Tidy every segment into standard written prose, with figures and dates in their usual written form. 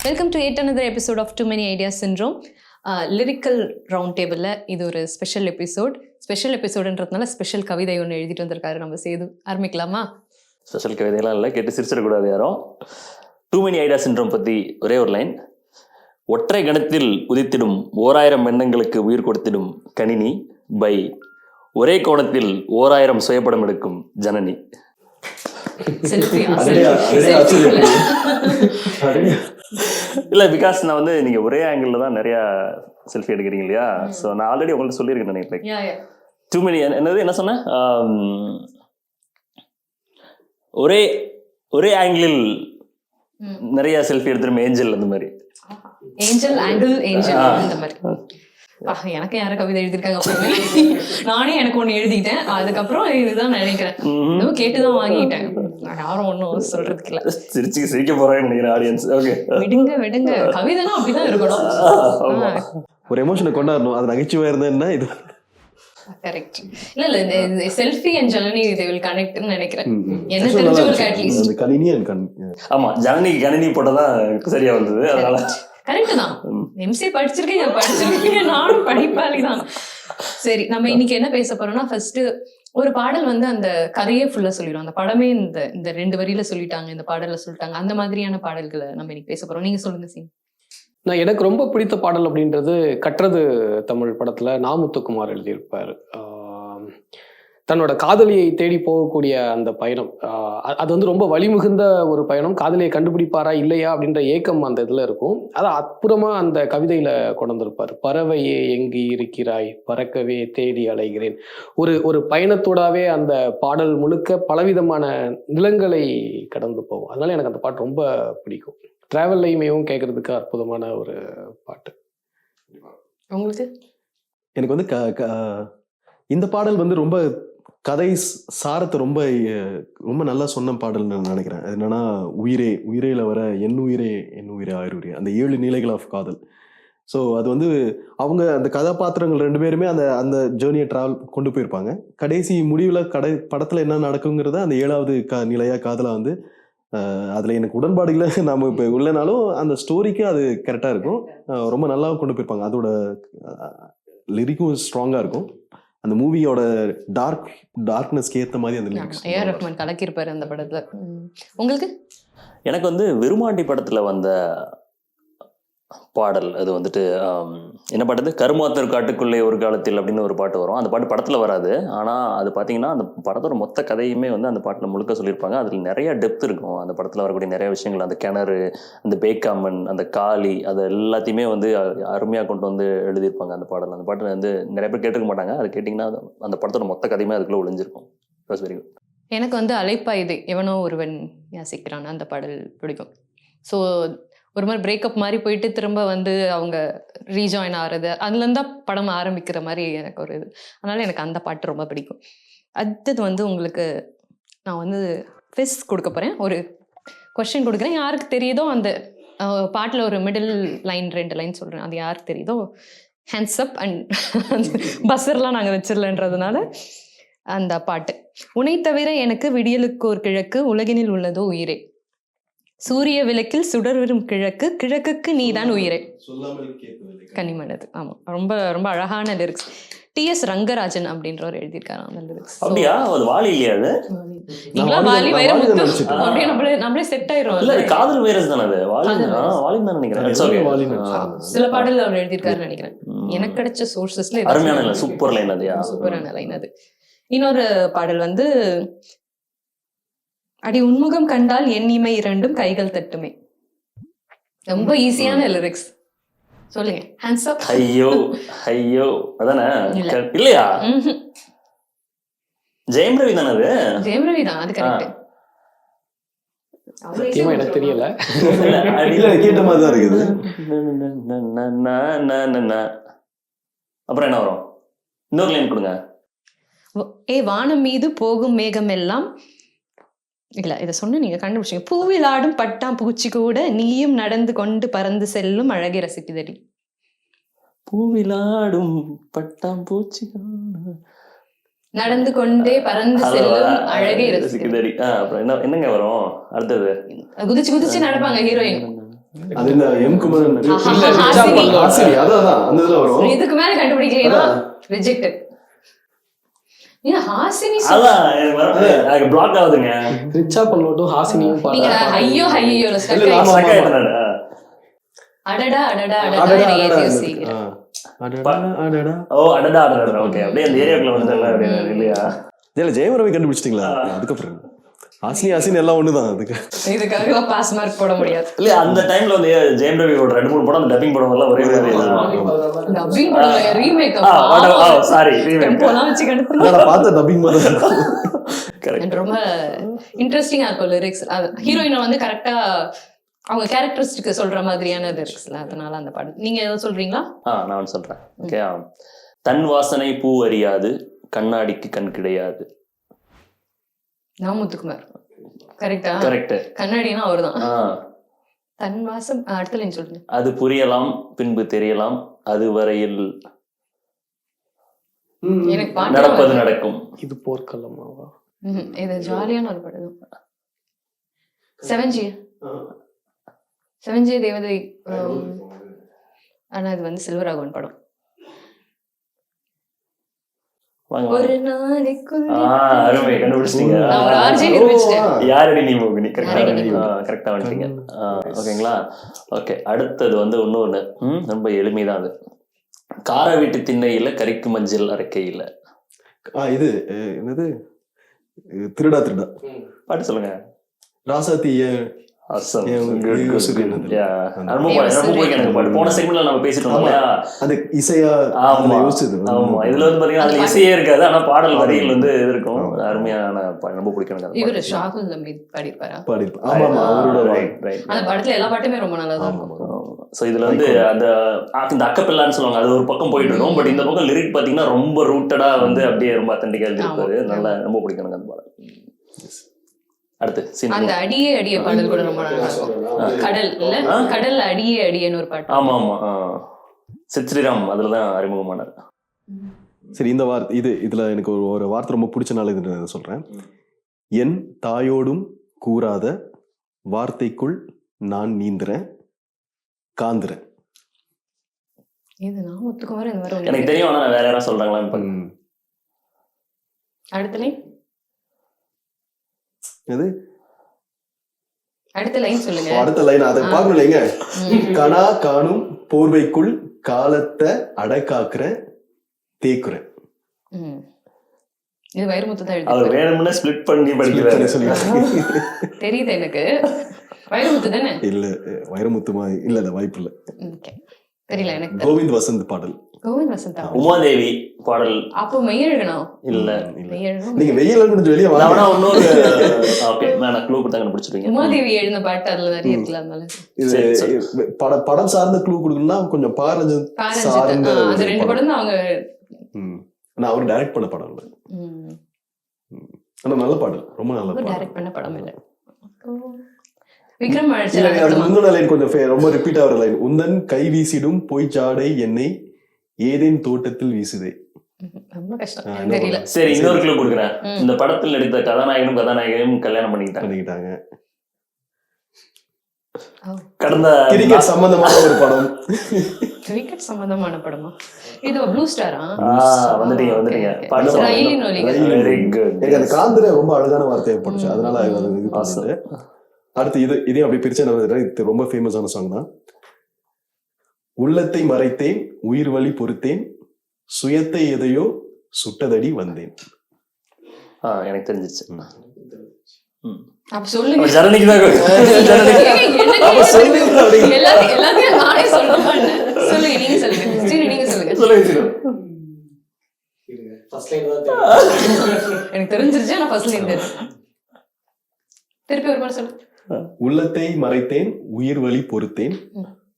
Welcome to yet another episode of Too Many Ideas Syndrome. Lyrical round டேபிளில் இது ஒரு special எபிசோடுன்றதுனால special கவிதை ஒன்று எழுதிட்டு வந்திருக்காரு நம்ம சேது. ஆரம்பிக்கலாமா? ஸ்பெஷல் கவிதையெல்லாம் இல்லை, கேட்டு சிரிச்சிடக்கூடாது யாரும். டூ மெனி ஐடியா சிண்ட்ரோம் பற்றி ஒரே ஒரு லைன். ஒற்றை கணத்தில் உதித்திடும் 1000 எண்ணங்களுக்கு உயிர் கொடுத்திடும் கணினி பை ஒரே கோணத்தில் 1000 சுயப்படம் எடுக்கும் ஜனனி. இல்லை, பிகாஸ் நான் வந்து நீங்கள் ஒரே ஆங்கிளில் தான் நிறையா செல்ஃபி எடுக்கிறீங்க இல்லையா? ஸோ நான் ஆல்ரெடி உங்களுக்கு சொல்லியிருக்கேன் நினைக்கிறேன். டூ மெனி என்ன சொன்னேன், ஒரே ஆங்கிளில் நிறைய செல்ஃபி எடுத்துரும் ஏஞ்சல், அந்த மாதிரி. ஏஞ்சல் ஆங்கிள் ஏஞ்சல் அந்த மாதிரி. எனக்கு யாரும் கவிதை எழுதியிருக்காங்க நானே எனக்கு ஒண்ணு எழுதிட்டேன். அதுக்கப்புறம் இதுதான் நினைக்கிறேன், கேட்டுதான் வாங்கிட்டேன். யாரும் ஒன்னும் சொல்றதுக்கு இல்ல. சிரிக்க போறேன்னு நினைக்கிறேன் ஆடியன்ஸ். ஓகே, விடுங்க கவிதைனா அப்படிதான் இருக்கணும். ஒரு எமோஷனை கொண்டாடணும். அது நகைச்சுவையா இருந்தா என்ன, இது கரெக்ட். இல்ல இந்த selfie and Janani they will connect ன்னு நினைக்கிறேன். என்ன தெரிஞ்சவங்களுக்கு அட்லீஸ்ட் அந்த கணினி ஆமா, ஜனனி கணினி போட்டதான் சரியா வந்தது. அதனால கரெக்ட் தான். எம்சிஏ படிச்சிருக்கீங்க, நானும் படிப்பாளி தான். சரி, நம்ம இன்னைக்கு என்ன பேச போறோம்னா, ஃபர்ஸ்ட் ஒரு பாடல் வந்து அந்த கதையே ஃபுல்லா சொல்லிடும். அந்த படமே இந்த 2 வரியில சொல்லிட்டாங்க, இந்த பாடல்ல சொல்லிட்டாங்க. அந்த மாதிரியான பாடல்களை நம்ம இன்னைக்கு பேச போறோம். நீங்க சொல்லுங்க சீன். நான் எனக்கு ரொம்ப பிடித்த பாடல் அப்படின்றது கற்றது தமிழ் படத்துல நாமுத்துக்குமார் எழுதியிருப்பார். தன்னோட காதலியை தேடி போகக்கூடிய அந்த பயணம், அது வந்து ரொம்ப வழிமிகுந்த ஒரு பயணம். காதலியை கண்டுபிடிப்பாரா இல்லையா அப்படின்ற ஏக்கம் அந்த இதுல இருக்கும். அதை அற்புதமா அந்த கவிதையில கொண்டு வந்திருப்பார். பறவையே எங்கு இருக்கிறாய், பறக்கவே தேடி அலைகிறேன். ஒரு பயணத்தோடாவே அந்த பாடல் முழுக்க பலவிதமான நிலங்களை கடந்து போகும். அதனால எனக்கு அந்த பாட்டு ரொம்ப பிடிக்கும். டிராவல்லையுமேவும் கேட்கறதுக்கு அற்புதமான ஒரு பாட்டு. உங்களுக்கு? எனக்கு வந்து இந்த பாடல் வந்து ரொம்ப கதை சாரத்தை ரொம்ப ரொம்ப நல்லா சொன்ன பாடல்னு நினைக்கிறேன். அது என்னன்னா, உயிரேல வர என் உயிரே ஆயிரம் அந்த 7 நிலைகள் ஆஃப் காதல். ஸோ அது வந்து அவங்க அந்த கதாபாத்திரங்கள் 2 பேருமே அந்த ஜேர்னியை ட்ராவல் கொண்டு போயிருப்பாங்க. கடைசி முடிவில் படத்தில் என்ன நடக்குங்கிறத அந்த 7வது நிலையா காதலாக வந்து அதில் எனக்கு உடன்பாடுகளை நம்ம இப்போ உள்ளனாலும் அந்த ஸ்டோரிக்கு அது கரெக்டாக இருக்கும். ரொம்ப நல்லா கொண்டு போயிருப்பாங்க. அதோட லிரிக்கும் ஸ்ட்ராங்காக இருக்கும். அந்த மூவியோட டார்க்னஸ்க்கு ஏற்ற மாதிரி அந்த லிரிக்ஸ் ஏஆர் ரஹ்மான் கலக்கியிருப்பாரு அந்த படத்துல. உங்களுக்கு? எனக்கு வந்து விருமாண்டி படத்தில் வந்த பாடல், அது வந்துட்டு என்ன பாட்டு, கருமாத்தர் காட்டுக்குள்ளே ஒரு காலத்தில் அப்படின்னு ஒரு பாட்டு வரும். அந்த பாட்டு படத்தில் வராது, ஆனால் அது பார்த்தீங்கன்னா அந்த படத்தோட மொத்த கதையுமே வந்து அந்த பாட்டில் முழுக்க சொல்லியிருப்பாங்க. அதில் நிறைய டெப்த் இருக்கும். அந்த படத்தில் வரக்கூடிய நிறைய விஷயங்கள், அந்த கிணறு, அந்த பேக்காமன், அந்த காளி, அது எல்லாத்தையுமே வந்து அருமையாக கொண்டு வந்து எழுதியிருப்பாங்க அந்த பாடல். அந்த பாட்டு வந்து நிறைய பேர் கேட்டுக்க மாட்டாங்க. அது கேட்டிங்கன்னா அந்த படத்தோட மொத்த கதையுமே அதுக்குள்ளே ஒளிஞ்சிருக்கும். It's very good. எனக்கு வந்து அலைப்பாயுதே எவனோ ஒருவன் யாசிக்கிறான் அந்த பாடல் பிடிக்கும். ஸோ ஒரு மாதிரி பிரேக்கப் மாதிரி போயிட்டு திரும்ப வந்து அவங்க ரீஜாயின் ஆகிறது, அதுலேருந்து தான் படம் ஆரம்பிக்கிற மாதிரி எனக்கு ஒரு இது. அதனால எனக்கு அந்த பாட்டு ரொம்ப பிடிக்கும். அடுத்தது வந்து உங்களுக்கு நான் வந்து ஃபிஸ் கொடுக்க போகிறேன். ஒரு கொஸ்டின் கொடுக்குறேன். யாருக்கு தெரியுதோ அந்த பாட்டில் ஒரு மிடில் லைன் 2 லைன் சொல்கிறேன். அது யாருக்கு தெரியுதோ ஹேண்ட்ஸ் அப். அண்ட் பஸ்ஸர்லாம் நாங்கள் வச்சிடலன்றதுனால அந்த பாட்டு. உன்னை தவிர எனக்கு விடியலுக்கு ஒரு கிழக்கு, உலகினில் உள்ளதோ உயிரே, சூரிய விளக்கில் சுடர்வரும் கிழக்கு, கிழக்குக்கு நீதான் உயிரே, கனிமனது. ஆமா, ரொம்ப ரொம்ப அழகான லிரிக்ஸ். டிஎஸ் ரங்கராஜன் அப்படின்றவர் எழுதியிருக்காரு அந்த லிரிக்ஸ். அப்படியா? அது வாலி இல்லையா? அது நீங்களா வாலி வைரமுத்து அப்படியே நம்மளே செட் ஆயிரும். இல்ல, காதல் வைரஸ் தானே அது. வாலி தான் நினைக்கிறேன். சில பாடல் அவர் எழுதியிருக்காருன்னு நினைக்கிறேன். எனக்கு கிடைச்ச சோர்சஸ்ல அருமையான சூப்பர் லைன் அது. சூப்பரான லைன் அது. இன்னொரு பாடல் வந்து, அடி உன்முகம் கண்டால் என் இமை 2 கைகள் தட்டுமே. ரொம்ப ஈஸியான லிரிக்ஸ். சொல்லுங்க. Hands up. ஐயோ அதானே? இல்லையா? ஜெயம் ரவி தானே? அது ஜெயம் ரவி தான், அது கரெக்ட். சத்தியமா எனக்கு தெரியல, கேட்ட மாதிரி தான் இருக்குது. அப்புறம் என்ன வரும்? இன்னொரு லைன் கொடுங்க. வானம் மீது போகும் மேகம் எல்லாம், இல்ல இதை சொன்ன நீங்க கண்டுபிடிச்சிங்க. பூவில் ஆடும் பட்டாம் பூச்சி கூட நீயும் நடந்து கொண்டு பறந்து செல்லும் அழகை ரசிக்குதடி. பூவிலாடும் பட்டாம் பூச்சி நடந்து கொண்டே பறந்து செல்லும் அழகை ரசிக்குதடி. அப்புறம் என்னங்க வரும் அடுத்தது? குதிச்சு குதிச்சு நடப்பாங்க ஹீரோயின். அது இந்த எம் குமரன் இல்ல, ஹாசினி. ஹாசினி, அதான் அந்த இதுல வரும். இதுக்கு மேல கண்டுபிடிக்கலையா ரிஜெக்டட். நீங்க ஹாசினி அதான் பிளாக் ஆகுதுங்க. ரிச்சா பல்லோட்டும் ஹாசினியும் நீங்க ஐயோ ஐயோ ஸ்டக் இல்ல, ஆயிடுச்சு. ஆமா, ஆமா. அடடா அடடா அடடா, அடடா அடடா, ஏதோ அந்த- சீக்கிரம். அடடா, அடடா. ஓ அடடா அடடா. ஓகே, அப்படியே அந்த ஏரியாக்குள்ள வந்துடல அப்படின்னு இல்லையா? இல்ல, ஜெயம் ரவி கண்டுபிடிச்சிட்டீங்களா? அதுக்கப்புறம் ஹாசினி எல்லாம் ஒண்ணுதான். அதுக்கு இதுக்காக பாஸ் மார்க் போட முடியாது. இல்ல, அந்த டைம்ல வந்து ஜெயம் ரவியோட 2-3 படம், அந்த டப்பிங் படம் எல்லாம் ஒரே மாதிரி டப்பிங் படல ரீமேக் சாரி டெம்போலாம் வச்சு கண்டுபிடி. நான் பார்த்த டப்பிங் மாதிரி தான். கரெக்ட். ரொம்ப இன்ட்ரெஸ்டிங்கா இருக்கும் லிரிக்ஸ். ஹீரோயினை வந்து கரெக்டா அவங்க கேரக்டரிஸ்டிக் சொல்ற மாதிரியான லிரிக்ஸ்ல, அதனால அந்த பாட்டு. நீங்க ஏதாவது சொல்றீங்களா? நான் சொல்றேன். ஓகே. தன் வாசனை பூ அறியாது, கண்ணாடிக்கு கண் கிடையாது. நாமுத்துக்குமார். கரெக்டா? கரெக்ட். கண்ணாடினா அவர்தான். தன் வாசம். அடுத்த லைன் சொல்லுங்க. அது புரியலாம் பின்பு தெரியலாம், அது வரையில் எனக்கு பாட்டு நடப்பது நடக்கும். இது போர்க்களமாவா? இது ஜாலியான ஒரு படம் தான். செவன்ஜி தேவதை. ஆனா இது வந்து செல்வராகவன் படம். வாங்க, வாங்க. ஒரு நாளைக்குள் அருமை, கண்டுபிடிச்சிட்டீங்க. நான் ஒரு RJ நிரூபிச்சிட்டேன். யாரடி நீ மோகினி. யாரடி நீ கரெக்டா வந்துட்டீங்க. ஓகேங்களா? ஓகே, அடுத்தது வந்து இன்னொன்னு ரொம்ப எளிமைதான். அது கார வீட்டு திண்ணையில கறிக்கு மஞ்சள் அரைக்கையில. இது என்னது, திருடா திருடா பாட்டு சொல்லுங்க. ராசாத்தி Awesome. Yeah, Good, you good, should good. know that. Yeah. ரொம்ப பிடிக்கும் எனக்கு பாட்டு. போன செக்மெண்ட்ல நம்ம பேசிட்டு இருந்தோம் இல்லையா? அது இசையா ஆமா, யோசிச்சது. ஆமா. இதுல வந்து பாத்தீங்கன்னா அதுல இசையே இருக்காது, ஆனா பாடல் வரிகள் வந்து இது இருக்கும். அருமையான ரொம்ப பிடிக்கும் எனக்கு. இவரு ஷாகுல் நம்பி பாடிப்பாரா? பாடிருப்பேன். ஆமா ஆமா, அவரோட ரைட் ரைட். அந்த படத்துல எல்லா பாட்டுமே ரொம்ப நல்லா தான் இருக்கும். ஸோ இதுல வந்து அந்த அக்கப்பில்லான்னு சொல்லுவாங்க, அது ஒரு பக்கம் போயிட்டு இருக்கும். பட் இந்த பக்கம் லிரிக் பாத்தீங்கன்னா ரொம்ப ரூட்டடா வந்து அப்படியே ரொம்ப அத்தன்டிக்கா எழுதிருப்பாரு. நல்லா ரொம்ப பிடிக்கும் எனக்கு அந்த பாடல். அடுத்து அந்த அடியே அடியே பாடல் கூட ரொம்ப நல்லா இருக்கும். கடல் இல்ல, கடல்ல அடியே அடியேன்னு ஒரு பாட்டு. ஆமா ஆமா. ஸ்ரீராம் அதுலதான் அறிமுகமானார். சரி, இந்த வார்த்தை இதுல எனக்கு ஒரு வார்த்தை ரொம்ப பிடிச்சனால இது நான் சொல்றேன். என் தாயோடும் கூறாத வார்த்தைக்குள் நான் நீந்துறேன் காந்துறேன். இது நாமுத்துக்குமார் இந்த மாதிரி எனக்கு தெரியும், ஆனா வேற யாராவது சொல்றாங்களான்னு. அடுத்த லைன். எது அடுத்த லைன் சொல்லுங்க. அடுத்த லைன் அதை பார்க்கலைங்க. கனா காணும் போர்வைக்குள் காலத்தை அடைக்காக்குற தேக்குறேன். இது வைரமுத்து தான் அவர் எழுதி. வேணும்னு ஸ்பிளிட் பண்ணி படிக்கிறாரு. தெரியுது எனக்கு. வைரமுத்து தானே? இல்ல, வைரமுத்து இல்ல, வாய்ப்பு இல்ல. தெரியல எனக்கு. கோவிந்த் வசந்த் பாடல். கோவிந்த் வசந்தா. உமாதேவி பாடல். அப்போ மெய் எழுதணும். இல்ல, நீங்க வெயில கொஞ்சம் வெளியே வாங்க. நான் இன்னொரு ஓகே, நான் க்ளூ கொடுத்தா கண்டுபிடிச்சிருவீங்க. உமாதேவி எழுதின பாட்டு அதுல நிறைய இருக்குல்ல, அதனால. இது படம் சார்ந்த க்ளூ கொடுக்கணும்னா கொஞ்சம் பாரஞ்சன் சார்ந்த. அது ரெண்டு படம் தான் அவங்க. நான் அவர் டைரக்ட் பண்ண படம் இல்ல. ஆனா நல்ல பாடல், ரொம்ப நல்ல பாடல். டைரக்ட் பண்ண படம் இல்ல. விக்ரம் அழைச்ச முந்தின லைன் கொஞ்சம் ரொம்ப ரிப்பீட் ஆகிற லைன். உந்தன் கை வீசிடும் போய் சாடை என்னை ஏதேன் தோட்டத்தில் வீசுதே. ரொம்ப கஷ்டம், தெரியல. சரி, இன்னொரு க்ளூ கொடுக்குறேன். இந்த படத்தில் நடித்த கதாநாயகனும் கதாநாயகியும் கல்யாணம் பண்ணிக்கிட்டாங்க. கடந்த கிரிக்கெட் சம்பந்தமான ஒரு படம். கிரிக்கெட் சம்பந்தமான படமா இது? ப்ளூ ஸ்டாரா? வந்துட்டீங்க. Very good. எனக்கு அந்த காந்திர ரொம்ப அழகான வார்த்தையை படிச்சு, அதனால இது பண்ணிட்டு. அடுத்து இதே அப்படி பிரிச்சு ரொம்ப ஃபேமஸான சாங் தான். உள்ளத்தை மறைத்தேன் உயிர் வழி பொறுத்தேன் சுயத்தை எதையோ சுட்டதடி வந்தேன். எனக்கு தெரிஞ்சிச்சு. அப்ப சொல்லுங்க. ஜனனிக்கு தான் எல்லாத்தையும் நானே சொல்றேன். சொல்லுங்க, நீங்க சொல்லுங்க. சரி, நீங்க சொல்லுங்க. எனக்கு தெரிஞ்சிருச்சு, நான் ஃபர்ஸ்ட் லைன் தெரியும். திருப்பி ஒரு முறை சொல்லு. உள்ளத்தை மறைத்தேன் உயிர் வழி பொறுத்தேன்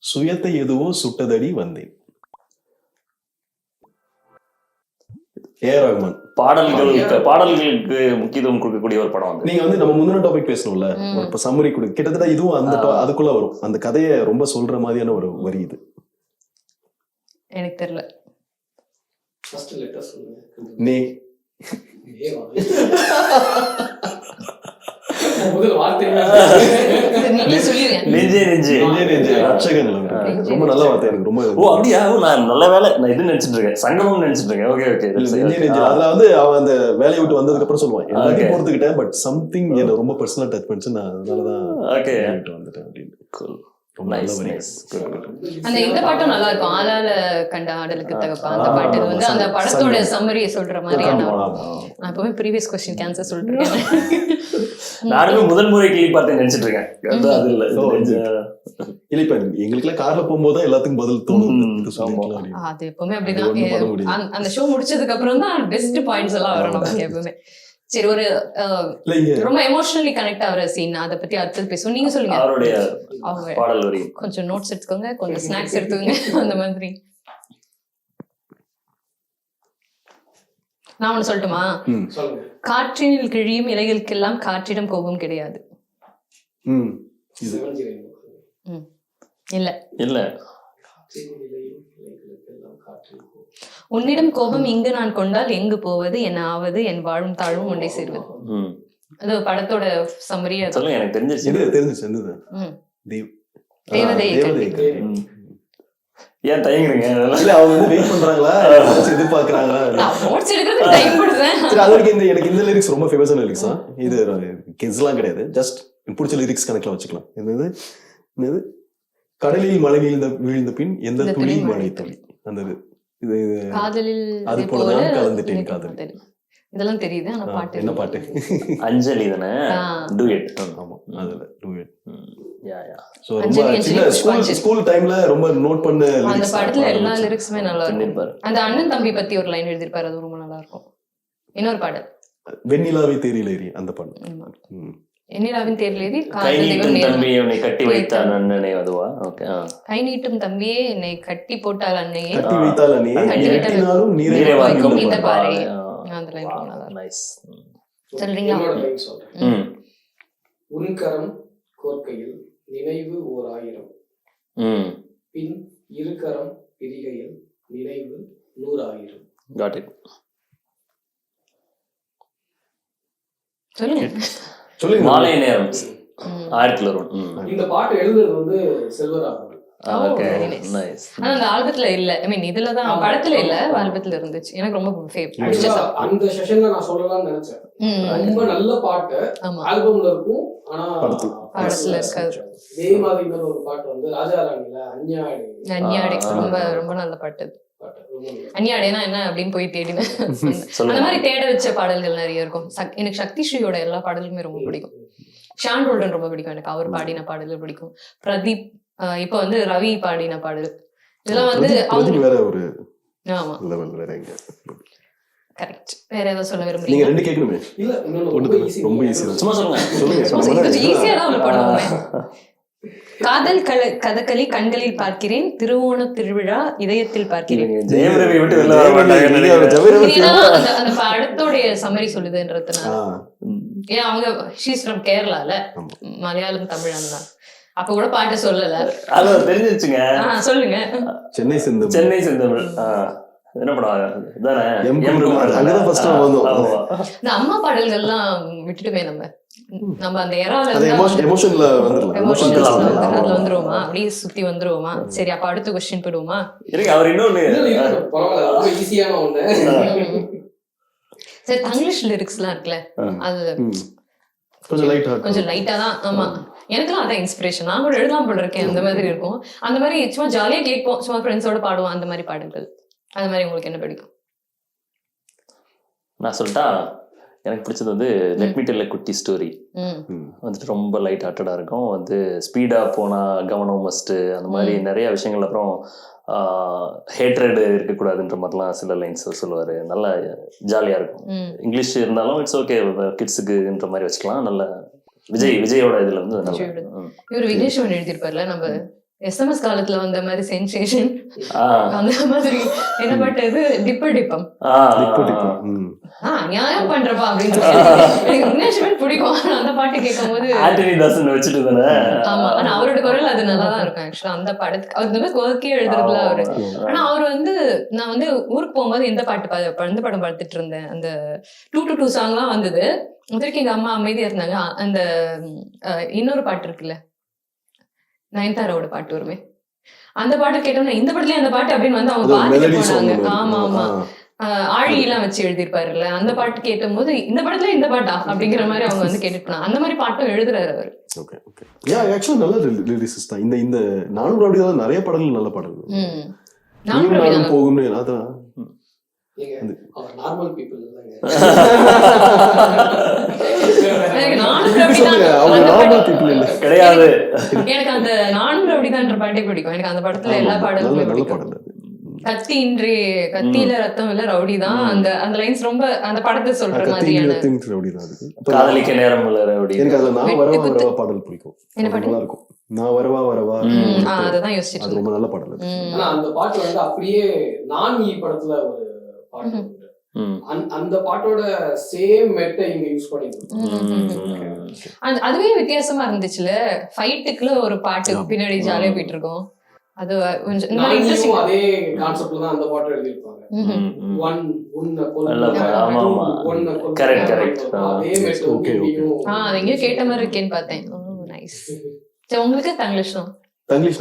சுயத்தை எதுவோ சுட்டதடி வந்தேன். ஏ ரஹ்மான். பாடல்களுக்கு முக்கியத்துவம் கொடுக்கக்கூடிய ஒரு படம் வந்து. நீங்க வந்து நம்ம முந்தின டாபிக் பேசணும்ல, ஒரு சம்மரி கொடு. கிட்டத்தட்ட இதுவும் அந்த அதுக்குள்ள வரும். அந்த கதையை ரொம்ப சொல்ற மாதிரியான ஒரு வரி இது. எனக்கு தெரியல. நே முதல் வார்த்தை நீங்களே சொல்லிடுங்க. நெஞ்சே நெஞ்சு. ரட்சகன் ரொம்ப நல்ல வார்த்தை எனக்கு ரொம்ப. ஓ அப்படியா? நான் நல்ல வேலை நான் இது நினைச்சிட்டு இருக்கேன், சங்கமம் நினைச்சிட்டு இருக்கேன். Okay okay. அதுல வந்து அவன் அந்த வேலையை விட்டு வந்ததுக்கு அப்புறம் சொல்லுவான் எல்லாத்தையும் பொறுத்துக்கிட்டேன், பட் சம்திங் என்ன ரொம்ப பர்சனல் டச் பண்ணிச்சு, நான் அதனாலதான் ஓகே வந்துட்டேன் அப்படின்னு. ரொம்ப நல்ல வரி. அந்த இந்த பாட்டும் நல்லா இருக்கும், ஆளால கண்ட ஆடலுக்கு தகப்பா. அந்த பாட்டு வந்து அந்த படத்தோட சம்மரியை சொல்ற மாதிரியான. நான் எப்பவுமே ப்ரீவியஸ் கொஸ்டின் கேன்சர் சொல்லிட்டு நானுமே முதல் முறை கிளி பார்த்தேன் நினைச்சிட்டு இருக்கேன். அது இல்ல இல்ல இப்ப எங்களுக்கு எல்லாம் கார்ல போகும்போது தான் எல்லாத்துக்கும் பதில் தோணும். அது எப்பவுமே அப்படிதான். அந்த ஷோ முடிச்சதுக்கு அப்புறம் தான் பெஸ்ட் பாயிண்ட்ஸ் எல்லாம் வரும் நமக்கு எப்பவுமே. சரி, ஒரு ரொம்ப எமோஷனலி கனெக்ட் ஆகிற சீன், அதை பத்தி அடுத்தது பேசுவோம். நீங்க சொல்லுங்க. அவருடைய பாடல் வரி. கொஞ்சம் நோட்ஸ் எடுத்துக்கோங்க, கொஞ்சம் ஸ்நாக்ஸ் எடுத்துக்கோங்க. அந்த மாதிரி நான் ஒண்ணு சொல்லட்டுமா? காற்றினில் கிழியும் இலைகளுக்கெல்லாம் காற்றிடம் கோபம் கிடையாது. இல்ல இல்ல. உன்னிடம் கோபம் இங்கு நான் கொண்டால் எங்கு போவது, என்ன ஆவது, என் வாழும் தாழும் ஒன்றை சேர்வது. அது படத்தோட சம்மரியா சொல்லுங்க. எனக்கு தெரிஞ்சிச்சு. தேவதை. ஏன் தயங்குறீங்க? இல்ல அவங்க வந்து வெயிட் பண்றாங்களா, எதிர்பார்க்கறாங்களா? நோட்ஸ் எடுக்கிறது டைம் கொடுத்தேன். சரி, அது வரைக்கும் எனக்கு இந்த லிரிக்ஸ் ரொம்ப ஃபேமஸான லிரிக்ஸ் தான். இது கிஸ்லாம் கிடையாது, ஜஸ்ட் பிடிச்ச லிரிக்ஸ் கணக்குல வச்சுக்கலாம். என்னது கடலில் மழை வீழ்ந்த பின் எந்த துளி மழை துளி, அந்த இது காதலில் அது போலதான் கலந்துட்டேன் காதல். இதெல்லாம் தெரியுது. ஆனா பாட்டு என்ன பாட்டு? அஞ்சலி தானே, டூயட். ஆமா, அதுல டூயட். யா யா. சோ ரொம்ப ஸ்கூல் டைம்ல ரொம்ப நோட் பண்ண லிரிக்ஸ். அந்த படத்துல எல்லா லிரிக்ஸுமே நல்லா இருக்கும். அந்த அண்ணன் தம்பி பத்தி ஒரு லைன் எழுதிருப்பாரு, அது ரொம்ப நல்லா இருக்கும். இன்னொரு பாடல் வெண்ணிலாவை தேரில் ஏறி, அந்த பாடல். எண்ணிலாவின் தேர்லேதி கை நீட்டும் தம்பியை உன்னை கட்டி வைத்தால் அண்ணனே, அதுவா? ஓகே. கை நீட்டும் தம்பியே என்னை கட்டி போட்டால் அன்னையே, கட்டி வைத்தால் அன்னையே, இரட்டினாலும் நீரை வாய்க்கும் இந்த பாறை. பாறை. அந்த லைன் ரொம்ப நல்லா இருக்கும். நைஸ். சொல்றீங்களா? உன்கரம் கோர்க்கையில் நினைவு ஓர் ஆயிரம், பின் இருக்கரம் பிரிகையில் நினைவு 100,000. Got it. சொல்லுங்க. மாலை நேரம் 1000 வரும். இந்த பாட்டு எழுதுறது வந்து செல்வராகவன். Okay, nice. ஆனா அந்த ஆல்பத்துல இல்ல, ஐ மீன் இதுலதான், படத்துல இல்ல, ஆல்பத்துல இருந்துச்சு. எனக்கு ரொம்ப ஃபேவரட். அந்த செஷன்ல நான் சொல்லலாம்னு நினைச்சேன். ரொம்ப நல்ல பாட்டு ஆல்பம்ல இருக்கும், ஆனா படத்துல இருக்காது. இதே மாதிரி இன்னொரு ஒரு பாட்டு வந்து ராஜாராணில அந்நியாடி, ரொம்ப ரொம்ப நல்ல பாட்டு. அந்நியாடேனா என்ன அப்படின்னு போய் தேடினேன். அந்த மாதிரி தேட வச்ச பாடல்கள் நிறைய இருக்கும். எனக்கு சக்தி ஸ்ரீயோட எல்லா பாடலுமே ரொம்ப பிடிக்கும். ஷான் ரோல்டன் ரொம்ப பிடிக்கும் எனக்கு, அவர் பாடின பாடல்கள் பிடிக்கும். பிரதீப், இப்ப வந்து ரவி பாடின பாடல், இதெல்லாம் வந்து வேற ஒரு ஆமா லெவல் வேற. எங்க கரெக்ட். வேற ஏதாவது சொல்ல விரும்புறீங்க? நீங்க ரெண்டு கேட்கணுமே. இல்ல ரொம்ப ஈஸி. சும்மா சொல்லுங்க. ஈஸியா தான் ஒண்ணு பண்ணுவோமே. காதல் கதகளி கண்களில் பார்க்கிறேன், திருவோண திருவிழா இதயத்தில் பார்க்கிறேன். ஜெயம் ரவி விட்டு வெளில வர மாட்டாங்க. அந்த படத்தோடைய சம்மரி சொல்லுதுன்றதுனால. ஏன் அவங்க ஷீஸ் ஃப்ரம் கேரளால, மலையாளம் தமிழ் தான். அப்ப கூட பாட்டு சொல்லல, அது தெரிஞ்சிருச்சுங்க. சொல்லுங்க. சென்னை செந்தமிழ் என்ன படம் தானே? இந்த அம்மா பாடல்கள்லாம் விட்டுட்டுமே நம்ம அந்த எமோஷன்ல வந்துருவோமா, அப்படியே சுத்தி வந்துருவோமா? சரி, அப்ப அடுத்த கொஸ்டின் போயிடுவோமா? அவர் இன்னொன்னு ஈஸியான ஒண்ணு. சரி, தங்கிலீஷ் லிரிக்ஸ் எல்லாம் இருக்குல்ல, அது கொஞ்சம் லைட்டா தான். ஆமா, எனக்குலாம் அதான் இன்ஸ்பிரேஷன். நான் கூட எழுதலாம் போல இருக்கேன், அந்த மாதிரி இருக்கும். அந்த மாதிரி சும்மா ஜாலியா கேட்போம், சும்மா ஃப்ரெண்ட்ஸோட பாடுவோம், அந்த மாதிரி பாடல்கள். அந்த மாதிரி உங்களுக்கு என்ன பிடிக்கும்? நான் சொல்லிட்டா, எனக்கு பிடிச்சது வந்து லெட் மீ டெல் எ குட்டி ஸ்டோரி. வந்துட்டு ரொம்ப லைட் ஹார்ட்டடாக இருக்கும். வந்து ஸ்பீடாக போனால் கவனம் மஸ்ட்டு, அந்த மாதிரி நிறைய விஷயங்கள். அப்புறம் ஹேட்ரட் இருக்கக்கூடாதுன்ற மாதிரிலாம் சில லைன்ஸ் சொல்லுவார். நல்லா ஜாலியாக இருக்கும். இங்கிலீஷ் இருந்தாலும் இட்ஸ் ஓகே, கிட்ஸுக்குன்ற மாதிரி வச்சுக்கலாம். நல்ல விஜயோட இதில் வந்து இவர் விக்னேஷ் எழுதியிருப்பார்ல, நம்ம SMS காலத்துல வந்த மாதிரி சென்சேஷன் ஆ, அந்த மாதிரி என்ன பாட்டு இது டிப்பம் ஆ, நியாயம் பண்றப்பா அப்படின்னு எனக்கு விக்னேஷ்வன் பிடிக்கும். ஆனா அந்த பாட்டு கேட்கும் போது ஆண்டனி தாசன் வச்சுட்டு தானே. ஆமா, ஆனா அவரோட குரல் அது நல்லா தான் இருக்கும் ஆக்சுவலா. அந்த படத்துக்கு அவர் இந்த மாதிரி குவர்க்கியா எழுதுறதுல அவரு. ஆனா அவர் வந்து நான் வந்து ஊருக்கு போகும்போது எந்த பாட்டு எந்த படம் பார்த்துட்டு இருந்தேன், அந்த 222 சாங்லாம் வந்தது. முதலுக்கு எங்க அம்மா அமைதியா இருந்தாங்க. அந்த இன்னொரு பாட்டு இருக்குல்ல, நயன்தாராவோட பாட்டு வருமே, அந்த பாட்டு கேட்டோம்னா இந்த படத்துலயே அந்த பாட்டு அப்படின்னு வந்து அவங்க பாத்துட்டு போனாங்க. ஆமா ஆமா, ஆழியெல்லாம் வச்சு எழுதியிருப்பாருல்ல, அந்த பாட்டு கேட்டும் போது இந்த படத்துல இந்த பாட்டா அப்படிங்கிற மாதிரி அவங்க வந்து கேட்டுட்டு போனாங்க. அந்த மாதிரி பாட்டும் எழுதுறாரு அவர். Okay okay. யா ஆக்சுவலா நல்ல லிரிசிஸ்ட் தான். இந்த நானும் அப்படிதான் நிறைய பாடல்கள் நல்ல பாடல்கள். நானும் போகும்னு அதான் நார்மல் பீப்புள் இல்லைங்க. கிடையாது. எனக்கு அந்த நானும் அப்படிதான் பாட்டே பிடிக்கும். எனக்கு அந்த படத்துல எல்லா பாடலுமே பிடிக்கும். கத்தியில ரத்தம் இல்ல ரவுடி தான், அந்த அந்த லைன்ஸ் ரொம்ப அந்த படத்தை சொல்ற மாதிரியான. காதலிக்க நேரம் இல்ல ரவுடி. எனக்கு அதுல நான் வரவா வரவா பாடல் பிடிக்கும். நல்லா இருக்கும். நான் வரவா வரவா, அததான் யோசிச்சிட்டு. அது ரொம்ப நல்ல பாடல். ஆனா அந்த பாட்டு வந்து அப்படியே நான் படத்துல ஒரு பாட்டு, அந்த பாட்டோட சேம் மெட்டை இங்க யூஸ் பண்ணிருக்கோம். அதுவே வித்தியாசமா இருந்துச்சுல. ஃபைட்டுக்குள்ள ஒரு பாட்டு பின்னாடி ஜாலியா போயிட்டு இருக்கோம். அது கொஞ்சம் அதே கான்செப்ட்ல தான் அந்த பாட்டு எழுதிருப்பாங்க. எங்கேயோ கேட்ட மாதிரி இருக்கேன்னு பார்த்தேன். நைஸ். உங்களுக்கு தங்கிலீஷ்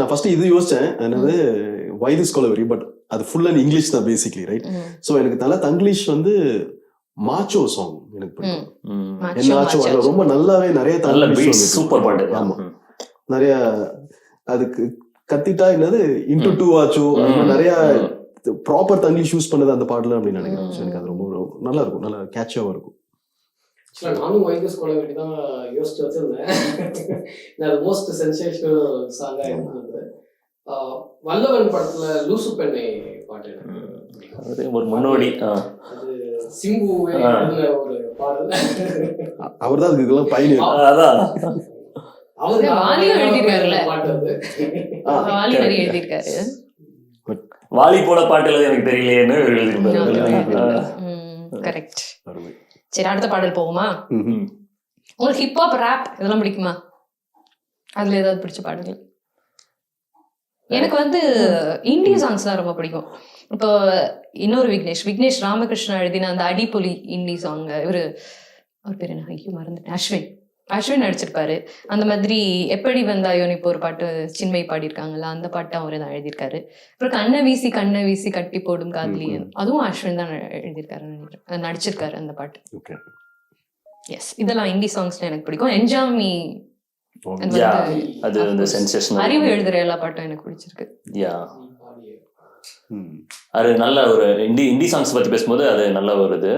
நான் ஃபர்ஸ்ட் இது யோசிச்சேன், என்னது வை திஸ் கொலவெரி, பட் அது ஃபுல் அண்ட் இங்கிலீஷ் தான் பேசிக்கலி, ரைட்? ஸோ எனக்கு தலை தங்கிலீஷ் வந்து மாச்சோ சாங் எனக்கு பிடிக்கும். ரொம்ப நல்லாவே நிறைய தங்கிலீஷ் சூப்பர் பாட்டு. ஆமா, நிறைய அதுக்கு கத்திட்டா என்னது இன்டு டூ ஆச்சோ, நிறைய ப்ராப்பர் தங்கிலீஷ் யூஸ் பண்ணது அந்த பாடல அப்படின்னு நினைக்கிறேன். எனக்கு அது ரொம்ப நல்லா இருக்கும், நல்லா கேட்சாவும் இருக்கும். நானும் வைகஸ் கொலவெரி தான் யோசிச்சு வச்சிருந்தேன். மோஸ்ட் சென்சேஷனல் சாங்கா இருந்தது வல்லவன் படத்துல லூசு பெண்ணை பாட்டு. ஒரு முன்னோடி, அது சிம்புவே ஒரு பாடல். அவர் தான் அதுக்கு இதெல்லாம் பயணியர். அதான் அவர் வாலியும் எழுதிருக்காருல்ல, வாலி நிறைய எழுதிருக்காரு. வாலி போல பாட்டுல எனக்கு தெரியலையேன்னு எழுதிருக்காரு. கரெக்ட். சரி, அடுத்த பாடல் போகுமா? உங்களுக்கு ஹிப்ஹாப், ராப் இதெல்லாம் பிடிக்குமா? அதுல ஏதாவது பிடிச்ச பாடல்கள்? எனக்கு வந்து இந்திய சாங்ஸ் தான் ரொம்ப பிடிக்கும். இப்போ இன்னொரு விக்னேஷ் ராமகிருஷ்ணா எழுதின அந்த அடிப்பொலி இந்தி சாங், அவர் பேர் என்ன, ஐயோ மறந்துட்டேன், அஸ்வின் நடிச்சிருப்பாரு. அந்த மாதிரி எப்படி வந்தாயோன்னு இப்போ ஒரு பாட்டு சின்மை பாடியிருக்காங்கல்ல, அந்த பாட்டு அவரே தான் எழுதியிருக்காரு. அப்புறம் கண்ணை வீசி கட்டி போடும் காதலியன், அதுவும் அஸ்வின் தான் எழுதியிருக்காரு நினைக்கிறேன், நடிச்சிருக்காரு அந்த பாட்டு. எஸ், இதெல்லாம் இந்தி சாங்ஸ்ல எனக்கு பிடிக்கும். என்ஜாமி, அறிவு எழுதுற எல்லா பாட்டும் எனக்கு பிடிச்சிருக்கு. அது நல்ல ஒரு இந்தி சாங்ஸ் பத்தி பேசும்போது அது நல்ல ஒரு இது.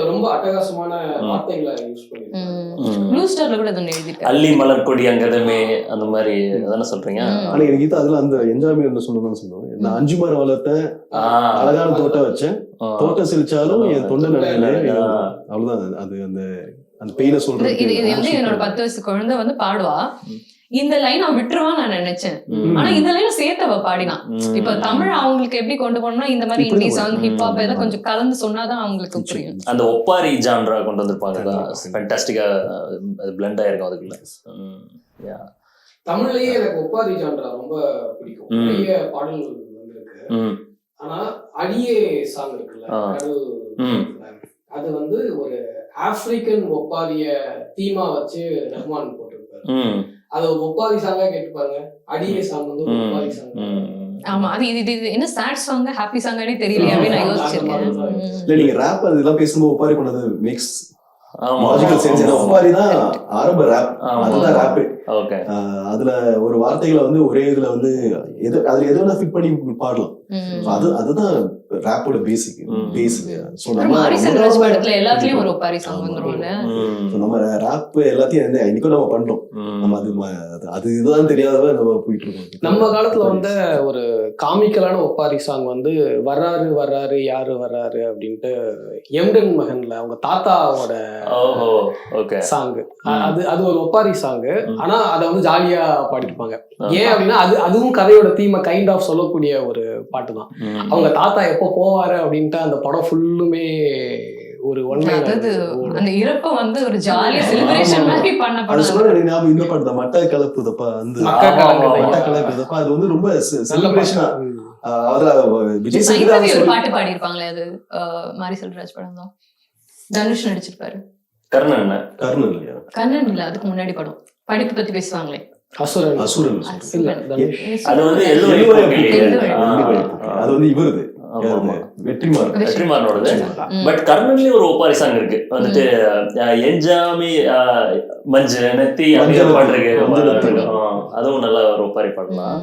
ரொம்ப அட்டகாசமான வார்த்தைகளை யூஸ் பண்ணிருக்காங்க. ப்ளூ ஸ்டார்ல கூட அது எழுதிருக்காரு, அள்ளி மலர் கொடி அங்கதமே, அந்த மாதிரி அதானே சொல்றீங்க. ஆனா எனக்கு இது அதுல அந்த என்ஜாய்மெண்ட் என்ன சொன்னதுன்னு சொல்லுவேன். நான் 5 மரம் வளர்த்தேன், அழகான தோட்டம் வச்சேன், தோட்டம் சிரிச்சாலும் என் தொண்டை நிலையில, அவ்வளவுதான். அது அந்த அந்த பெயினை சொல்றது. இது வந்து என்னோட 10 வயசு குழந்தை வந்து பாடுவா. இந்த லைன் அவன் விட்டுருவான் நான் நினைச்சேன், ஆனா இந்த லைன் சேர்த்து அவ பாடினான். இப்ப தமிழ் அவங்களுக்கு எப்படி கொண்டு போனோம்னா இந்த மாதிரி இந்தி சாங், ஹிப்ஹாப் எல்லாம் கொஞ்சம் கலந்து சொன்னாதான் அவங்களுக்கு புரியும். அந்த ஒப்பாரி ஜான்ரா கொண்டு வந்திருப்பாங்க, ஃபேண்டாஸ்டிக்கா பிளெண்ட் ஆயிருக்கும் அதுக்குள்ள. தமிழ்லயே எனக்கு ஒப்பாரி ஜான்ரா ரொம்ப பிடிக்கும். நிறைய பாடல்கள் வந்திருக்கு. ஆனா அடியே சாங் இருக்குல்ல, அது வந்து ஒரு ஆப்பிரிக்கன் ஒப்பாரிய தீமா வச்சு ரஹ்மான் போட்டிருப்பாரு. அது ஒரு ஒப்பாரி சாங்கா கேட்டு பாருங்க. அடியே சாங் வந்து ஒப்பாரி சாங். ஆமா, அது இது என்ன சாட் சாங் ஹாப்பி சாங்கானே தெரியலையே அப்படின்னு நான் யோசிச்சிருக்கேன். இல்ல, நீங்க ராப் அதெல்லாம் பேசும்போது ஒப்பாரி கொண்டது மேக்ஸ் லாஜிக்கல் சென்ஸ். ஒப்பாரி தான் ஆரம்ப ராப், அதுதான் ராப். அதுல ஒரு வார்த்தைகளை வந்து ஒரே இதுல வந்து அதுல எது வேணா ஃபிட் பண்ணி பாடலாம். அதுதான் ராப்போட பேசிக் பேஸ். எல்லாத்துலயும் ஒரு ஒப்பாரி சாங் வந்துரும்ல. நம்ம ராப் எல்லாத்தையும் இன்னைக்கும் நம்ம பண்றோம். நம்ம அது இதுதான் தெரியாதவ நம்ம போயிட்டு இருக்கோம். நம்ம காலத்துல வந்து ஒரு காமிக்கலான ஒப்பாரி சாங் வந்து வர்றாரு யாரு வர்றாரு அப்படின்ட்டு எம்டன் மகன்ல அவங்க தாத்தாவோட ஓஹோ ஓகே சாங். அது ஒரு ஒப்பாரி சாங். ஆனா அதை வந்து ஜாலியா பாடிருப்பாங்க. ஏன் அப்படின்னா அதுவும் கதையோட தீமை கைண்ட் ஆஃப் சொல்லக்கூடிய ஒரு பாட்டு தான். அவங்க தாத்தா எப்போ போவாரு அப்படின்ட்டு அந்த படம் ஃபுல்லுமே ஒரு அதாவது அந்த இறப்ப வந்து ஒரு ஜாலியா செலிப்ரேஷன் மாதிரி பண்ண அது படம். சொன்னா எனக்கு ஞாபகம் இந்த பாட்டு தான், மட்டை கலப்புதப்பா. அந்த மக்கா கலங்குதப்பா. மட்டை கலப்புதப்பா அது வந்து ரொம்ப நல்ல செலிப்ரேஷனா. அதுல விஜய் சைந்தவி சேதுபதி ஒரு பாட்டு பாடி இருப்பாங்களே, அது மாரி செல்வராஜ் படம் தான். தனுஷ் நடிச்சிருப்பாரு. கர்ணன் கர்ணன் இல்லையா? கண்ணன் இல்ல, அதுக்கு முன்னாடி படம். படிப்பு பத்தி பேசுவாங்களே, அசுரன். அசுரன் இல்ல தனுஷ். அது வந்து அது வந்து இவருது வெற்றிமாறனோடது. பட் கர்ணன்லயும் ஒரு ஒப்பாரி சாங் இருக்கு வந்துட்டு, என்ஜாமி மஞ்சு நெத்தி அப்படின்னு பாட்டு இருக்கு. அதுவும் நல்ல ஒரு ஒப்பாரி பாடலாம்.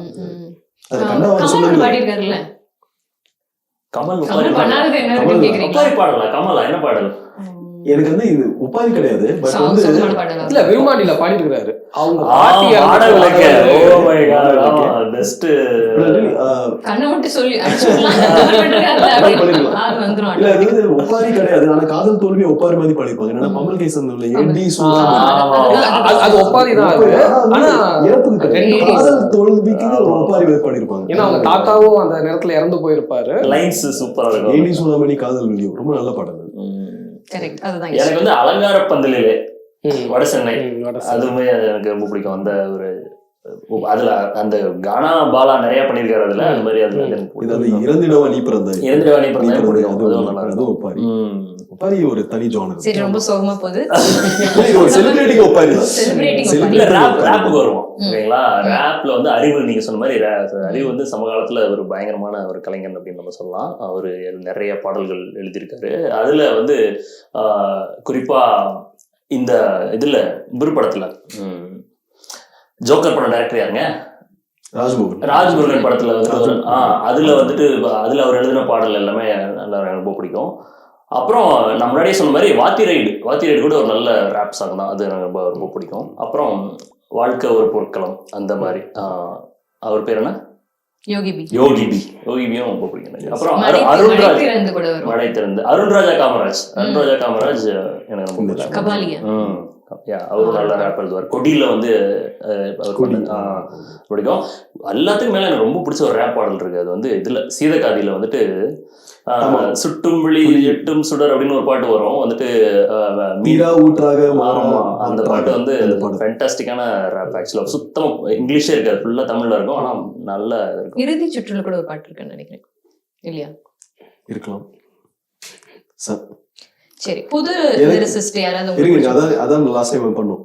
கமல் பாடி இருக்காருல்ல. கமல் கமல் பண்ணாதது என்னன்னு கேக்குறீங்களா? ஒப்பாரி பாடலாம். கமலா என்ன பாடல்? எனக்கு வந்து இது ஒப்பாரி கிடையாது, பட் வந்து இல்ல விரும்மாண்டில பாடி இருக்காரு. அவங்க கண்ணை விட்டு சொல்லி ஒப்பாரி கிடையாது. ஆனா காதல் தோல்வி ஒப்பாரி மாதிரி பாடிருப்பாங்க. என்னன்னா கமல் கேசன் அது ஒப்பாரி தான். ஆனா இறப்புக்கு கிடையாது, காதல் தோல்விக்கு ஒரு ஒப்பாரி பாடிருப்பாங்க. ஏன்னா அவங்க தாத்தாவும் அந்த நேரத்துல இறந்து போயிருப்பாரு. லைன்ஸ் சூப்பரா இருக்கும். ஏடி சூடாமணி காதல் வெளியோ ரொம்ப நல்ல பாடல். எனக்கு வந்து அலங்கார பந்தலிலே வட சென்னை அதுவுமே எனக்கு ரொம்ப பிடிக்கும். அந்த ஒரு அதுல அந்த கானா பாலா நிறைய பண்ணிருக்காரு. அதுல அந்த மாதிரி இறந்திடவா நீ பிறந்த ஒப்பாரி. ஒப்பாரி ஒரு தனி ஜானர். சரி, ரொம்ப சோகமா போகுது. செலிபிரேட்டிங் ஒப்பாரி. ரேப்புக்கு வருவோம் ஓகேங்களா. ரேப்ல வந்து அறிவு, நீங்க சொன்ன மாதிரி அறிவு வந்து சமகாலத்துல ஒரு பயங்கரமான ஒரு கலைஞன் அப்படின்னு நம்ம சொல்லலாம். அவரு நிறைய பாடல்கள் எழுதியிருக்காரு. அதுல வந்து குறிப்பா இந்த இதுல படத்துல ஜோக்கர் படம் டைரக்டர் யாருங்க? ராஜ்முருகன் படத்துல வந்து அதுல வந்துட்டு அதுல அவர் எழுதின பாடல் எல்லாமே நல்லா ரொம்ப பிடிக்கும். அப்புறம் நான் முன்னாடியே சொன்ன மாதிரி வாத்தி ரைடு கூட ஒரு நல்ல ரேப் சாங் தான். அது எனக்கு ரொம்ப பிடிக்கும். அப்புறம் வாழ்க்கை ஒரு பொற்களம், அந்த மாதிரி அவர் பேர் என்ன? யோகிபியும் ரொம்ப பிடிக்கும். அப்புறம் அருண்ராஜ் மழை திறந்து அருண்ராஜா காமராஜ் எனக்கு ரொம்ப பிடிக்கும். அவரும் நல்ல ரேப் எழுதுவார். கொடியில வந்து பிடிக்கும். எல்லாத்துக்கும் மேல எனக்கு ரொம்ப பிடிச்ச ஒரு ரேப் பாடல் இருக்கு. அது வந்து இதுல சீதக்காதியில வந்துட்டு சுட்டும் விழி எட்டும் சுடர் அப்படின்னு ஒரு பாட்டு வரும். வந்துட்டு மீரா ஊற்றாக அந்த பாட்டு வந்து ஃபேண்டாஸ்டிக்கான ரேப். ஆக்சுவலா சுத்தமா இங்கிலீஷே இருக்காது, ஃபுல்லா தமிழ்ல இருக்கும். ஆனா நல்ல இருக்கும். இறுதி சுற்றுல கூட ஒரு பாட்டு இருக்குன்னு நினைக்கிறேன், இல்லையா? இருக்கலாம். சரி, புது லிரிசிஸ்ட் யாராவது? அதான் லாஸ்ட் டைம் பண்ணோம்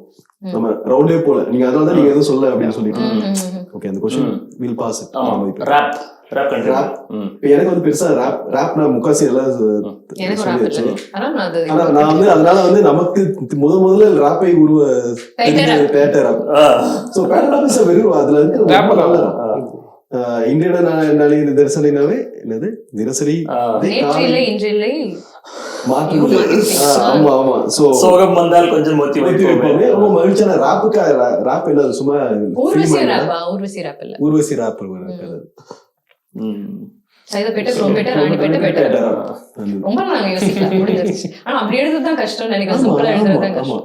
நம்ம ரவுண்டே போல. நீங்க அதனால தான் நீங்க எதுவும் சொல்ல அப்படின்னு சொல்லிட்டு ஓகே, அந்த क्वेश्चन வில் பாஸ் இட். ரேப் எனக்கு வந்து பெருசா ரேப்னா முக்காசி எல்லாம் நான் வந்து அதனால வந்து நமக்கு முதல்ல ராப்பை batter wrap. So batter wrap is வெறும் அதுல இருக்கு இன்றைய தினசரினாவே என்னது தினசரி ஆமா ஆமா. சோ சோகம் வந்தால் கொஞ்சம் மொத்தி வைப்போமே. ரொம்ப மகிழ்ச்சியான ராப்புக்கு ராப் என்ன சும்மா ஊர்வசி ராப் இல்ல, ஊர்வசி ராப் இருக்காது. ரொம்ப நாங்க யோசிக்கலாம் முடிஞ்சிருச்சு. ஆனா அப்படி எழுதுதான் கஷ்டம் நினைக்கிறேன். சிம்பிளா எழுதுறதுதான் கஷ்டம்.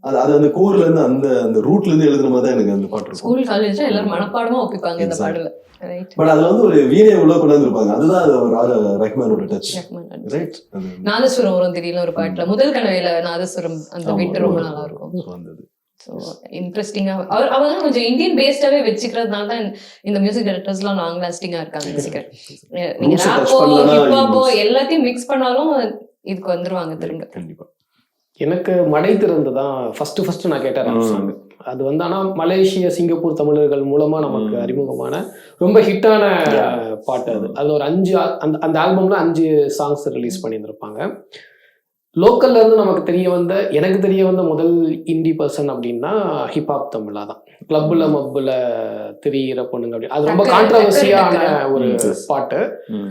அது அந்த கோர்ல இருந்து அந்த ரூட்ல இருந்து எழுதுற மாதிரி தான் எனக்கு அந்த பாட்டு இருக்கும். ஸ்கூல் காலேஜ்ல எல்லாரும் மனப்பாடமா ஒப்பிப்பாங்க இந்த பாடல. பட் அதுல வந்து ஒரு வீணை உள்ள கொண்டு வந்திருப்பாங்க. அதுதான் ரஹ்மானோட டச். ரைட். நாதஸ்வரம் வரும் திடீர்னு ஒரு பாட்டுல. முதல் கனவையில நாதஸ்வரம் அந்த பீட் ரொம்ப நல்லா இருக்கும். இன்ட்ரெஸ்டிங்கா அவங்க கொஞ்சம் இந்தியன் பேஸ்டாவே வச்சுக்கிறதுனால தான் இந்த மியூசிக் டைரக்டர்ஸ் எல்லாம் லாங் லாஸ்டிங்கா இருக்காங்க. நீங்க ராப்போ ஹிப்ஹாப்போ எல்லாத்தையும் மிக்ஸ் பண்ணாலும் இதுக்கு வந்துருவாங்க திரும்ப. கண்டிப்பா. எனக்கு மடை திறந்து தான் ஃபர்ஸ்ட் நான் கேட்டேன். அது வந்து ஆனால் மலேசிய சிங்கப்பூர் தமிழர்கள் மூலமா நமக்கு அறிமுகமான ரொம்ப ஹிட்டான பாட்டு. அது ஒரு 5 அந்த ஆல்பம்ல 5 சாங்ஸ் ரிலீஸ் பண்ணியிருந்திருப்பாங்க. லோக்கல்ல இருந்து எனக்கு தெரிய வந்த முதல் இண்டி பர்சன் அப்படின்னா ஹிப்ஹாப் தமிழா தான். கிளப்புல மப்புல தெரிகிற பொண்ணுங்க அப்படி அது ரொம்ப கான்ட்ரவர்சியான ஒரு பாட்டு,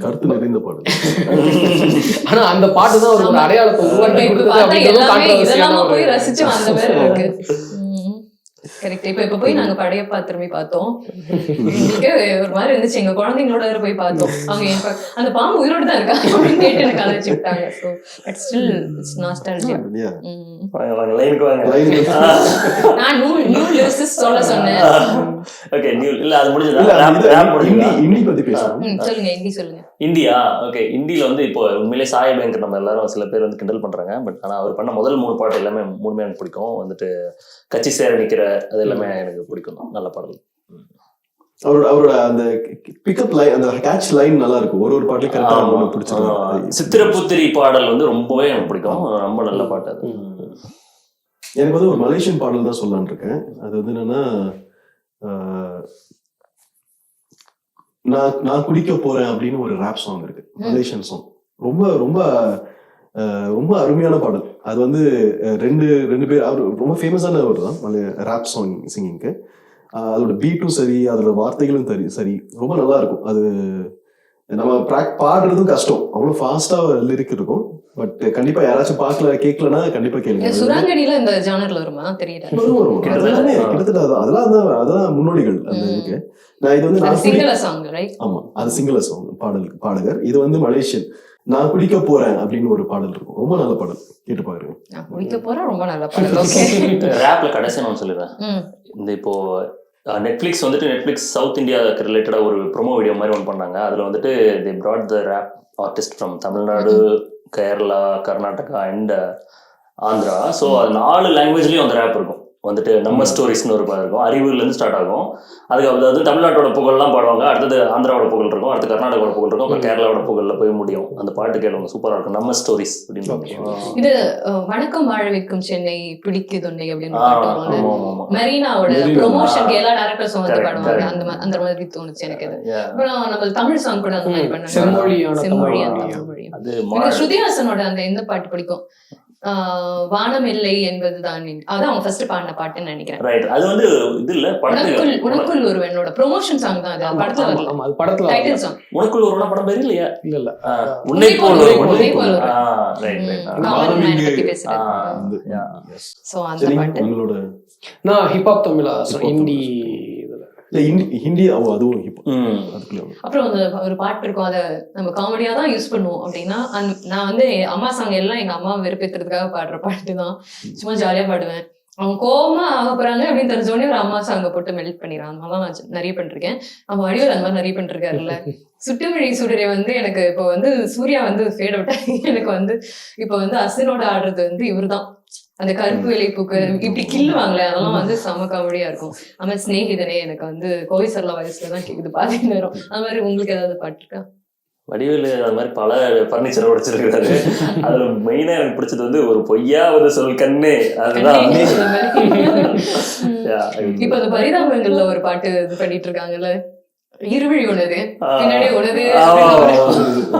கருத்து நிறைந்த பாட்டு. ஆனா அந்த பாட்டு தான் ஒரு அடையாளத்தை உருவாக்கி கொடுத்தது அப்படின்றது கான்ட்ரவர்சியான ஒரு. கரெக்ட். இப்ப போய் நாங்க படையப்பா திரும்பி பார்த்தோம். எங்களுக்கு ஒரு மாதிரி இருந்துச்சு. எங்க குழந்தைங்களோட போய் பார்த்தோம். அவங்க அந்த பாம்பு உயிரோட தான் இருக்கா அப்படின்னு கேட்டு எனக்கு அதை வச்சு விட்டாங்க. So but still it's nostalgia. நான் நியூ லிஸ்ட் சொல்ல சொன்னேன். ஓகே நியூ இல்ல அது முடிஞ்சதா? ஹிந்தி பத்தி பேசணும். சொல்லுங்க, ஹிந்தி சொல்லுங்க. India okay. இந்தியில வந்து இப்போ உண்மையிலே சாய் அபியங்கர் நம்ம எல்லாரும் சில பேர் வந்து கிண்டல் பண்றாங்க. பட் ஆனா அவர் பண்ண முதல் 3 பாட்டு எல்லாமே மூணுமே எனக்கு பிடிக்கும். வந்துட்டு கட்சி சேர நிக்கிற அது எல்லாமே எனக்கு பிடிக்கும். நல்ல பாடல். அவரோட அந்த பிக்கப் லைன், அந்த கேட்ச் லைன் நல்லா இருக்கும். ஒரு பாட்டுல கரெக்டா பிடிச்சிருக்கு. சித்திரபுத்திரி பாடல் வந்து ரொம்பவே எனக்கு பிடிக்கும். ரொம்ப நல்ல பாட்டு அது. எனக்கு வந்து ஒரு மலேசியன் பாடல் தான் சொல்லலான் இருக்கேன். அது வந்து என்னன்னா, நான் குடிக்க போறேன் அப்படின்னு ஒரு ராப் சாங் இருக்கு, மலேசியன் சாங். ரொம்ப ரொம்ப ரொம்ப அருமையான பாடல். அது வந்து ரெண்டு பேர், அவர் ரொம்ப ஃபேமஸானவர் தான் ராப் சாங் சிங்கிங்க்கு. அதோட பீட்டும் சரி, அதோட வார்த்தைகளும் சரி ரொம்ப நல்லா இருக்கும். அது நம்ம பாடுறதும் கஷ்டம், அவ்வளோ ஃபாஸ்டா லிரிக் இருக்கும். பட் கண்டிப்பா யாராச்சும் கேட்கலன்னா கண்டிப்பா கேளுங்க. சுரங்கனில இந்த ஜானர்ல வருமா தெரியல. வரும் கிட்டத்தட்ட அதெல்லாம் முன்னோடிகள் அந்த இதுக்கு. நான் இது வந்து சிங்கிள் சாங் ரைட்? ஆமா, அது சிங்கிள் சாங் பாடகர். இது வந்து மலேசியன். நான் குடிக்க போறேன் அப்படின்னு ஒரு பாடல் இருக்கும். ரொம்ப நல்ல பாடல், கேட்டு பாருங்க. நான் குடிக்க போறேன் ரொம்ப நல்ல பாடல். ஓகே. ராப்ல கடைசி நான் சொல்லிடுறேன். இந்த இப்போ நெட்ஃப்ளிக்ஸ் வந்துட்டு நெட்ஃப்ளிக்ஸ் சவுத் இந்தியாவுக்கு ரிலேட்டடாக ஒரு ப்ரோமோ வீடியோ மாதிரி ஒன்று பண்ணாங்க. அதில் வந்துட்டு தே brought the rap artist from Tamil Nadu, Kerala, Karnataka and Andhra. So அது 4 லாங்குவேஜ்லேயும் அந்த ரேப் இருக்கும். வந்துட்டு நம்ம ஸ்டோரிஸ்னு ஒரு பாடம் இருக்கும். அறிவுலேருந்து ஸ்டார்ட் ஆகும். அதுக்கு அதாவது தமிழ்நாட்டோட புகழ்லாம் பாடுவாங்க. அடுத்தது ஆந்திராவோட புகழ் இருக்கும். அடுத்து கர்நாடகாவோட புகழ் இருக்கும். அப்புறம் கேரளாவோட புகழில் போய் முடியும். அந்த பாட்டு கேளுங்க, சூப்பராக இருக்கும். நம்ம ஸ்டோரிஸ் அப்படின்னு. இது வணக்கம் வாழ வைக்கும் சென்னை பிடிக்குதுண்டை அப்படின்னு பாட்டுவாங்க. மெரினாவோட ப்ரொமோஷனுக்கு எல்லா டேரக்டர்ஸும் வந்து பாடுவாங்க. அந்த மாதிரி தோணுச்சு எனக்கு. அப்புறம் நம்ம தமிழ் சாங் கூட அந்த மாதிரி பண்ணாங்க. செம்மொழி அந்த ஸ்ருதிஹாசனோட அந்த எந்த பாட்டு பிடிக்கும்? வானம் இல்லை என்பதுதான், அதான் அவங்க ஃபர்ஸ்ட் பாடின பாட்டுன்னு நினைக்கிறேன். ரைட். அது வந்து இது இல்ல படத்துல உனக்குள் ஒருவனோட ப்ரமோஷன் சாங் தான் அது. படத்துல வரல. ஆமா, அது படத்துல டைட்டில் சாங். உனக்குள் ஒருவன படம் பேர் இல்லையா? இல்ல உன்னை போல் ரைட் ரைட். காமன் மேன் பத்தி பேசுறேன். சோ அந்த பாட்டு உங்களோட நான் ஹிப் ஹாப் தமிழா ஹிந்தி ஹிந்தி அதுவும் அப்புறம் ஒரு பாட்டு இருக்கும். அதை நம்ம காமெடியா தான் யூஸ் பண்ணுவோம். அப்படின்னா நான் வந்து அம்மா சாங் எல்லாம் எங்க அம்மா வெறுப்பேற்றுறதுக்காக பாடுற பாட்டு தான். சும்மா ஜாலியா பாடுவேன். அவங்க கோவமா ஆக போறாங்க அப்படின்னு தெரிஞ்சோடனே ஒரு அம்மா சாங்க போட்டு மெல்ட் பண்ணிடுறாங்க. அந்த மாதிரிலாம் நான் நிறைய பண்ணிருக்கேன். நம்ம வடிவேல் அந்த மாதிரி நிறைய பண்ணிருக்காருல்ல. சுட்டுமொழி சுடரை வந்து எனக்கு இப்போ வந்து சூர்யா வந்து ஃபேட் அவுட் ஆகி எனக்கு வந்து இப்போ வந்து அசினோட ஆடுறது வந்து இவர் தான். அந்த கருப்பு இலைப்புக்கு இப்படி கில்லுவாங்களே, அதெல்லாம் வந்து செம காமெடியா இருக்கும். ஆமாம், ஸ்நேகிதனே எனக்கு வந்து கோவை சரலா வயசுல தான் கேக்குது பாதி நேரம். அது மாதிரி உங்களுக்கு ஏதாவது பாட்டு இருக்கா? வடிவேல் அது மாதிரி பல பர்னிச்சரை உடைச்சிருக்காரு. அதுல மெயினா எனக்கு பிடிச்சது வந்து ஒரு பொய்யா ஒரு சொல் கண்ணே, அதுதான். இப்ப அந்த பரிதாபங்கள்ல ஒரு பாட்டு இது பண்ணிட்டு இருக்காங்கல்ல, இருவிழி உணது பின்னாடி உணது.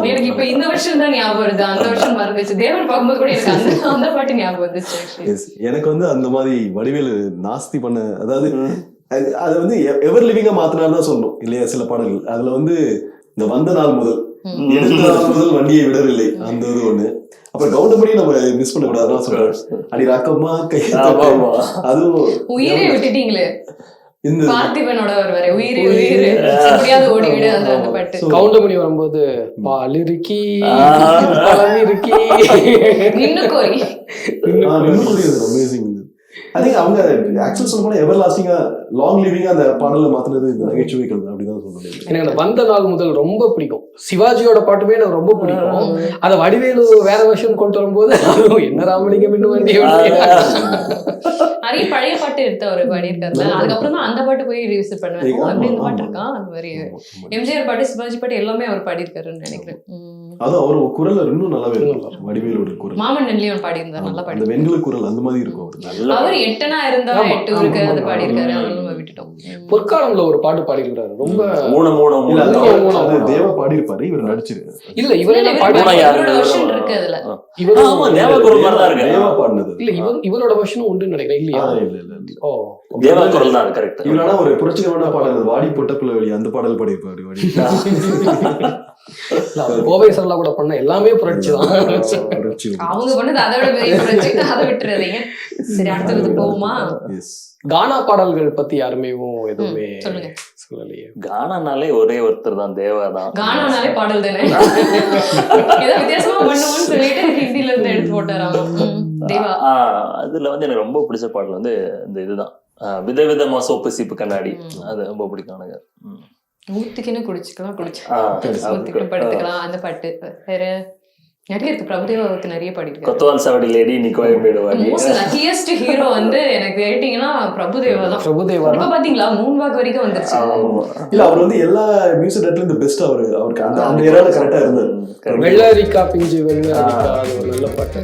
எனக்கு இப்ப இந்த வருஷம் தான் ஞாபகம் வருது, அந்த வருஷம் மறந்துச்சு. தேவன் பார்க்கும்போது கூட எனக்கு அந்த பாட்டு ஞாபகம் வந்துச்சு. எனக்கு வந்து அந்த மாதிரி வடிவேலு நாஸ்தி பண்ண, அதாவது அது வந்து எவர் லிவிங்கா மாத்தினால்தான் சொல்லணும் இல்லையா சில பாடல்கள். அதுல வந்து இந்த வந்த நாள் முதல் வண்டியை விடவில்லை அந்த இது ஒண்ணு. அப்புறம் கவுண்டமணி நம்ம மிஸ் பண்ண கூடாதுதான் சொல்றேன். அடி ராக்கம்மா கை, அதுவும் உயிரை விட்டுட்டீங்களே. இந்த பார்த்திபனோட வர உயிரே உயிரே முடியாத ஓடி விடு அந்த பாட்டு. கவுண்டமணி வரும்போது பால் இருக்கி இருக்கி இன்னும் கோரி அமேசிங். ஐ திங்க் அவங்க ஆக்சுவல் சொல்ல போனா எவர் லாஸ்டிங்கா லாங் லிவிங்கா அந்த பாடல மாத்தினது இந்த நகைச்சுவைகள் அப்படிதான் சொல்றேன். எனக்கு அந்த வந்த நாள் முதல் ரொம்ப பிடிக்கும். சிவாஜியோட பாட்டுமே எனக்கு ரொம்ப பிடிக்கும். அத வடிவேலு வேற வருஷம் கொண்டு வரும்போது என்ன ராமலிங்கம் இன்னும் நிறைய பழைய பாட்டு எடுத்து அவர் பாடியிருக்காருல. அதுக்கப்புறம் தான் அந்த பாட்டு போய் ரிவிசிட் பண்ணுவேன். அப்படி இந்த பாட்டு இருக்கா, அந்த மாதிரி எம்ஜிஆர் பாட்டு சிவாஜி பாட்டு எல்லாமே அவர் பாடியிருக்காருன்னு நினைக்கிறேன். அது அவர் குரல் இன்னும் நல்லாவே இருக்கும். வடிவேலோட குரல் மாமன் நெல்லியும் பாடியிருந்தார், நல்லா பாடி. அந்த வெண்கல குரல் அந்த மாதிரி இருக்கும். அவர் 8 இருந்தா 8 ஊருக்கு அது பாடியிருக்காரு. அதெல்லாம் விட்டுட்டோம். பொற்காலம்ல ஒரு பாட்டு பாடியிருக்காரு. ரொம்ப தேவா பாடியிருப்பாரு, இவர் நடிச்சிரு இல்ல இவரோட வருஷன் இருக்கு அதுல. தேவா பாடினது இல்ல இவரோட வருஷனும் உண்டு நினைக்கிறேன். இல்லையா? தேவா குரல் தான் கரெக்ட். இவரான ஒரு புரட்சிகரமான பாடல் வாடி பொட்டப்புல வெளியே அந்த பாடல் பாடியிருப்பாரு. கோவை சரளா கூட பண்ண எல்லாமே புரட்சி தான். புரட்சி. அவங்க பண்ணது அதை விட பெரிய புரட்சி. அதை விட்டுறதீங்க. சரி, அடுத்தது போகுமா? Yes. கானா பாடல்கள் பத்தி யாருமே எதுவுமே சொல்லுங்க. சொல்லலையே. கானானாலே ஒரே ஒருத்தர் தான், தேவா தான். கானானாலே பாடல் தானே. ஏதோ வித்தியாசமா பண்ணுவோம்னு சொல்லிட்டு ஹிந்தில இருந்து எடுத்து போட்டாராம். தேவா. அதுல வந்து எனக்கு ரொம்ப பிடிச்ச பாடல் வந்து இந்த இதுதான், விதவிதமா சோப்பு சீப்பு கண்ணாடி. அது ரொம்ப பிடிக்கும் எனக்கு. ஊத்துக்குன்னு ஊத்துக்குன்னு படுத்துக்கலாம் அந்த பாட்டு. வேற நிறைய இருக்கு. பிரபுதேவாவுக்கு நிறைய பாடிருக்காரு. கொத்தவால் சாவடி லேடி நீ கோயம்பேடு வாடி. மோஸ்ட் லக்கியஸ்ட் ஹீரோ வந்து எனக்கு கேட்டீங்கன்னா பிரபுதேவா தான். பிரபுதேவா இப்ப பாத்தீங்களா மூன்வாக் வரைக்கும் வந்துருச்சு. இல்ல அவர் வந்து எல்லா மியூசிக் டேரக்டர்ல இந்த பெஸ்ட். அவருக்கு அந்த ஏரியால கரெக்டா இருந்தாரு. வெள்ளரிக்கா பிஞ்சு வெள்ளரிக்கா, அது ஒரு நல்ல பாட்டு.